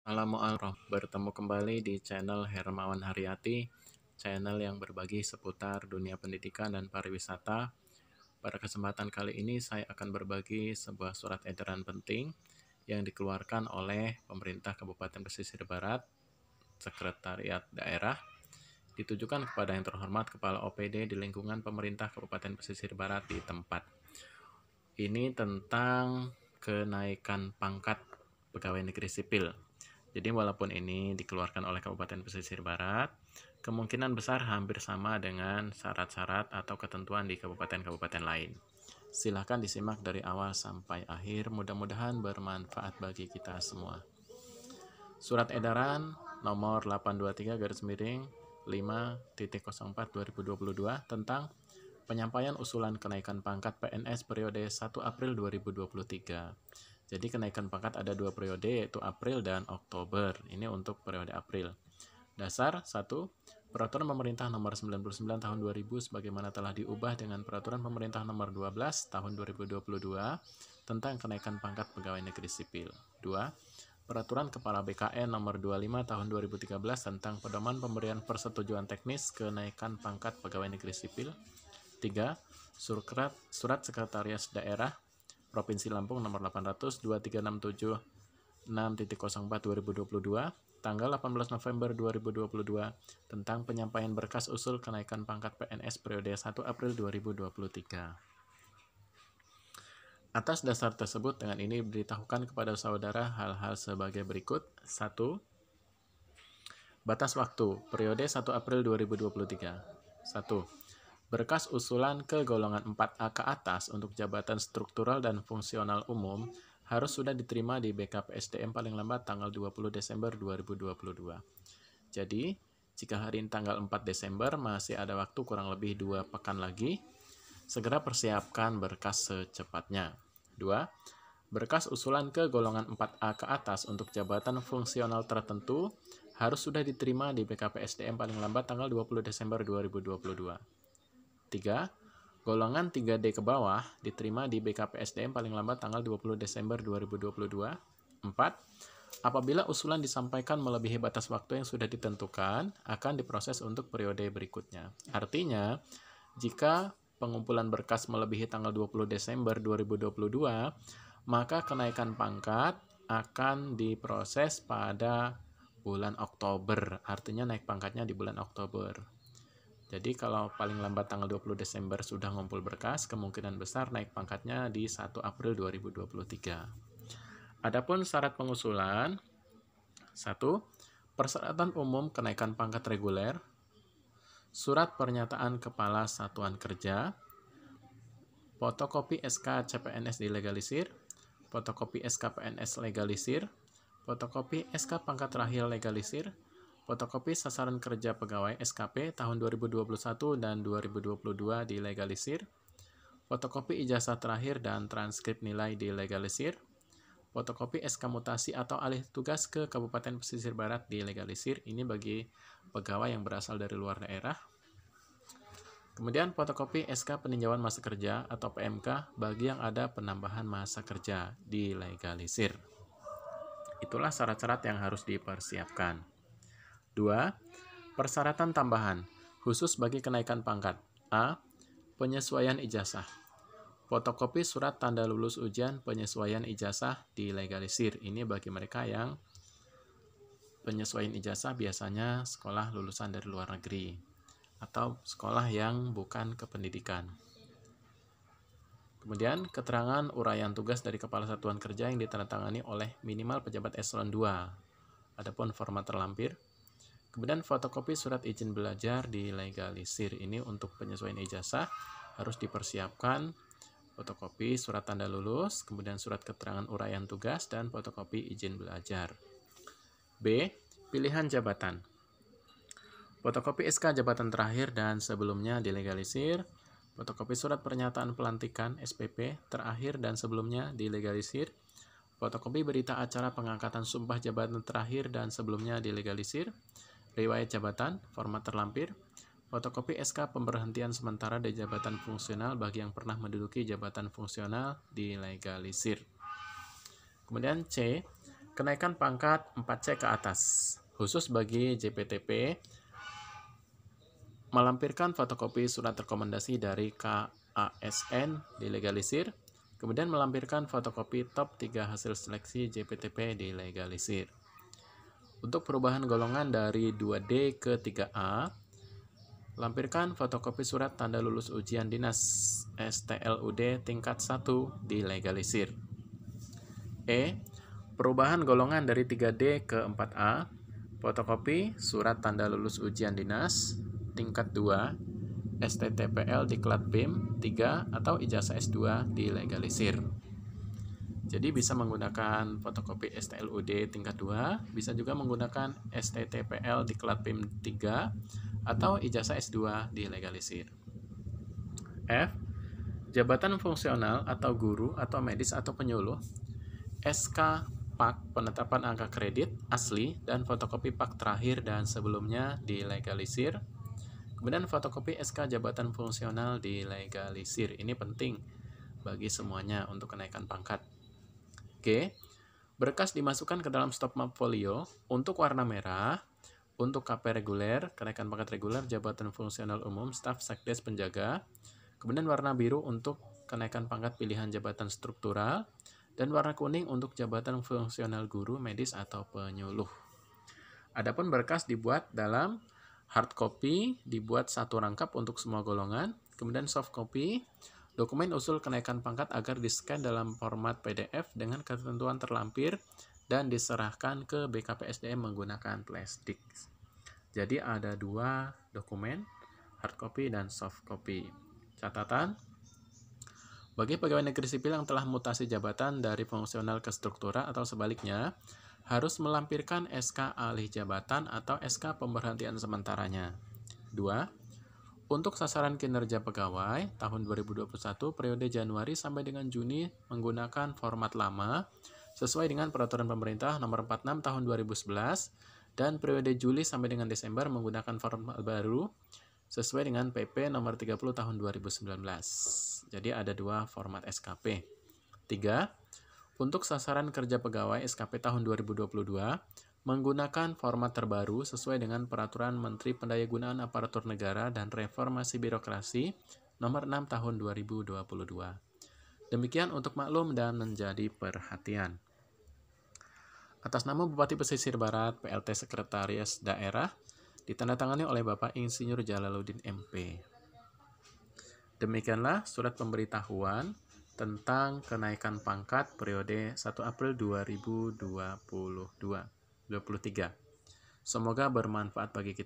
Assalamualaikum, bertemu kembali di channel Hermawan Haryati, channel yang berbagi seputar dunia pendidikan dan pariwisata. Pada kesempatan kali ini saya akan berbagi sebuah surat edaran penting yang dikeluarkan oleh pemerintah Kabupaten Pesisir Barat, Sekretariat Daerah, ditujukan kepada yang terhormat Kepala OPD di lingkungan pemerintah Kabupaten Pesisir Barat di tempat. Ini tentang kenaikan pangkat pegawai negeri sipil. Jadi walaupun ini dikeluarkan oleh Kabupaten Pesisir Barat, kemungkinan besar hampir sama dengan syarat-syarat atau ketentuan di kabupaten-kabupaten lain. Silahkan disimak dari awal sampai akhir, mudah-mudahan bermanfaat bagi kita semua. Surat edaran nomor 823/5.04/2022 tentang penyampaian usulan kenaikan pangkat PNS periode 1 April 2023. Jadi kenaikan pangkat ada 2 periode, yaitu April dan Oktober. Ini untuk periode April. Dasar 1. Peraturan Pemerintah Nomor 99 Tahun 2000 sebagaimana telah diubah dengan Peraturan Pemerintah Nomor 12 Tahun 2022 tentang kenaikan pangkat pegawai negeri sipil. 2. Peraturan Kepala BKN Nomor 25 Tahun 2013 tentang pedoman pemberian persetujuan teknis kenaikan pangkat pegawai negeri sipil. 3. Surat Sekretaris Daerah Provinsi Lampung nomor 800 2367 6.04/2022 tanggal 18 November 2022 tentang penyampaian berkas usul kenaikan pangkat PNS periode 1 April 2023. Atas dasar tersebut, dengan ini diberitahukan kepada saudara hal-hal sebagai berikut. 1. Batas waktu periode 1 April 2023. 1. Berkas usulan ke golongan 4A ke atas untuk jabatan struktural dan fungsional umum harus sudah diterima di BKPSDM paling lambat tanggal 20 Desember 2022. Jadi, jika hari ini tanggal 4 Desember masih ada waktu kurang lebih 2 pekan lagi, segera persiapkan berkas secepatnya. 2. Berkas usulan ke golongan 4A ke atas untuk jabatan fungsional tertentu harus sudah diterima di BKPSDM paling lambat tanggal 20 Desember 2022. 3. Golongan 3D ke bawah diterima di BKPSDM paling lambat tanggal 20 Desember 2022. 4. Apabila usulan disampaikan melebihi batas waktu yang sudah ditentukan, akan diproses untuk periode berikutnya. Artinya, jika pengumpulan berkas melebihi tanggal 20 Desember 2022, maka kenaikan pangkat akan diproses pada bulan Oktober. Artinya naik pangkatnya di bulan Oktober. Jadi kalau paling lambat tanggal 20 Desember sudah ngumpul berkas, kemungkinan besar naik pangkatnya di 1 April 2023. Adapun syarat pengusulan, 1. Persyaratan umum kenaikan pangkat reguler, surat pernyataan Kepala Satuan Kerja, fotokopi SK CPNS dilegalisir, fotokopi SK PNS legalisir, fotokopi SK pangkat terakhir legalisir, fotokopi sasaran kerja pegawai SKP tahun 2021 dan 2022 dilegalisir, fotokopi ijazah terakhir dan transkrip nilai dilegalisir, fotokopi SK mutasi atau alih tugas ke Kabupaten Pesisir Barat dilegalisir. Ini bagi pegawai yang berasal dari luar daerah. Kemudian fotokopi SK peninjauan masa kerja atau PMK bagi yang ada penambahan masa kerja dilegalisir. Itulah syarat-syarat yang harus dipersiapkan. 2. Persyaratan tambahan khusus bagi kenaikan pangkat. A. Penyesuaian ijazah. Fotokopi surat tanda lulus ujian penyesuaian ijazah dilegalisir. Ini bagi mereka yang penyesuaian ijazah biasanya sekolah lulusan dari luar negeri atau sekolah yang bukan kependidikan. Kemudian keterangan uraian tugas dari Kepala Satuan Kerja yang ditandatangani oleh minimal pejabat eselon 2. Adapun format terlampir. Kemudian fotokopi surat izin belajar dilegalisir. Ini untuk penyesuaian ijazah harus dipersiapkan fotokopi surat tanda lulus, kemudian surat keterangan uraian tugas, dan fotokopi izin belajar. B. Pilihan jabatan. Fotokopi SK jabatan terakhir dan sebelumnya dilegalisir. Fotokopi surat pernyataan pelantikan SPP terakhir dan sebelumnya dilegalisir. Fotokopi berita acara pengangkatan sumpah jabatan terakhir dan sebelumnya dilegalisir. Riwayat jabatan, format terlampir, fotokopi SK pemberhentian sementara dari jabatan fungsional bagi yang pernah menduduki jabatan fungsional dilegalisir. Kemudian C. Kenaikan pangkat 4C ke atas, khusus bagi JPTP, melampirkan fotokopi surat rekomendasi dari KASN dilegalisir, kemudian melampirkan fotokopi top 3 hasil seleksi JPTP dilegalisir. Untuk perubahan golongan dari 2D ke 3A, lampirkan fotokopi surat tanda lulus ujian dinas STLUD tingkat 1 dilegalisir. Perubahan golongan dari 3D ke 4A, fotokopi surat tanda lulus ujian dinas tingkat 2 STTPL Diklat BIM 3 atau ijazah S2 dilegalisir. Jadi bisa menggunakan fotokopi STLUD tingkat 2, bisa juga menggunakan STTPL Diklat BIM 3 atau ijazah S2 dilegalisir. F. Jabatan fungsional atau guru atau medis atau penyuluh, SK Pak penetapan angka kredit asli dan fotokopi Pak terakhir dan sebelumnya dilegalisir. Kemudian fotokopi SK jabatan fungsional dilegalisir. Ini penting bagi semuanya untuk kenaikan pangkat. G. Berkas dimasukkan ke dalam stop map folio untuk warna merah, untuk KP reguler, kenaikan pangkat reguler, jabatan fungsional umum, staf sekdes penjaga. Kemudian warna biru untuk kenaikan pangkat pilihan jabatan struktural, dan warna kuning untuk jabatan fungsional guru, medis, atau penyuluh. Adapun berkas dibuat dalam hard copy, dibuat satu rangkap untuk semua golongan, kemudian soft copy, dokumen usul kenaikan pangkat agar di-scan dalam format PDF dengan ketentuan terlampir dan diserahkan ke BKPSDM menggunakan plastik. Jadi ada dua dokumen, hard copy dan soft copy. Catatan, bagi pegawai negeri sipil yang telah mutasi jabatan dari fungsional ke struktural atau sebaliknya, harus melampirkan SK alih jabatan atau SK pemberhentian sementaranya. 2. Untuk sasaran kinerja pegawai tahun 2021 periode Januari sampai dengan Juni menggunakan format lama sesuai dengan peraturan pemerintah nomor 46 tahun 2011 dan periode Juli sampai dengan Desember menggunakan format baru sesuai dengan PP nomor 30 tahun 2019. Jadi ada dua format SKP. 3. Untuk sasaran kerja pegawai SKP tahun 2022 menggunakan format terbaru sesuai dengan peraturan Menteri Pendayagunaan Aparatur Negara dan Reformasi Birokrasi nomor 6 tahun 2022. Demikian untuk maklum dan menjadi perhatian. Atas nama Bupati Pesisir Barat, PLT Sekretaris Daerah, ditandatangani oleh Bapak Insinyur Jalaluddin MP. Demikianlah surat pemberitahuan tentang kenaikan pangkat periode 1 April 2023. Semoga bermanfaat bagi kita.